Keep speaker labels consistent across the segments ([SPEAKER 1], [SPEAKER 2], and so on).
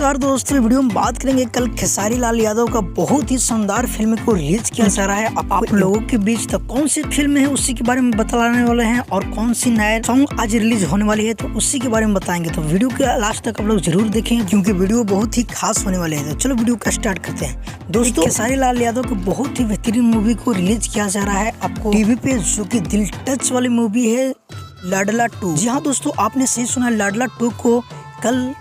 [SPEAKER 1] नमस्कार दोस्तों, वीडियो में बात करेंगे कल खेसारी लाल यादव का बहुत ही शानदार फिल्म को रिलीज किया जा रहा है। आप लोगों के बीच तक कौन सी फिल्म है उसी के बारे में बताने वाले हैं और कौन सी नया सॉन्ग आज रिलीज होने वाली है तो उसी के बारे में बताएंगे। तो वीडियो के लास्ट तक आप लोग जरूर देखें क्योंकि वीडियो बहुत ही खास होने वाले है। तो चलो वीडियो का स्टार्ट करते हैं। दोस्तों, खेसारी लाल यादव की बहुत ही बेहतरीन मूवी को रिलीज किया जा रहा है आपको टीवी पे, जो की दिल टच वाली मूवी है लाडला 2। जी हाँ दोस्तों, आपने सही सुना, लाडला 2 को कल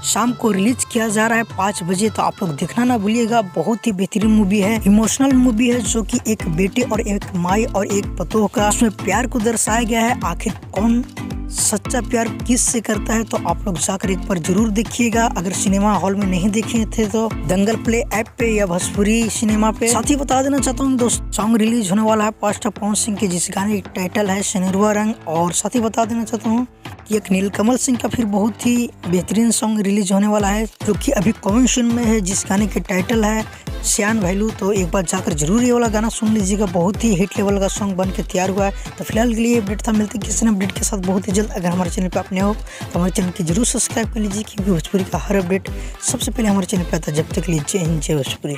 [SPEAKER 1] शाम को रिलीज किया जा रहा है 5 बजे। तो आप लोग देखना ना भूलिएगा। बहुत ही बेहतरीन मूवी है, इमोशनल मूवी है, जो कि एक बेटे और एक माई और एक पतोह का उसमें प्यार को दर्शाया गया है। आखिर कौन सच्चा प्यार किस से करता है तो आप लोग जाकर एक बार जरूर देखिएगा। अगर सिनेमा हॉल में नहीं देखे थे तो दंगल प्ले ऐप पे या भोजपुरी सिनेमा पे। साथ ही बता देना चाहता हूँ दोस्त, सॉन्ग रिलीज होने वाला है पास्टर पवन सिंह के, जिस गाने की टाइटल है सिनेरुआ रंग। और साथ ही बता देना चाहता हूँ कि एक नीलकमल सिंह का फिर बहुत ही बेहतरीन सॉन्ग रिलीज होने वाला है, जो कि अभी कॉमेंशन में है, जिस गाने की टाइटल है श्यान भैलू। तो एक बार जाकर जरूर ये वाला गाना सुन लीजिएगा। बहुत ही हिट लेवल का सॉन्ग बन के तैयार हुआ है। तो फिलहाल के लिए अपडेट था, मिलते किसी अपडेट के साथ बहुत ही जल्द। अगर हमारे चैनल पे अपने हो तो हमारे चैनल की जरूर सब्सक्राइब कर लीजिए, क्योंकि भोजपुरी का हर अपडेट सबसे पहले हमारे चैनल पे आता है। जब तक के लिए जय हिंद, जय भोजपुरी।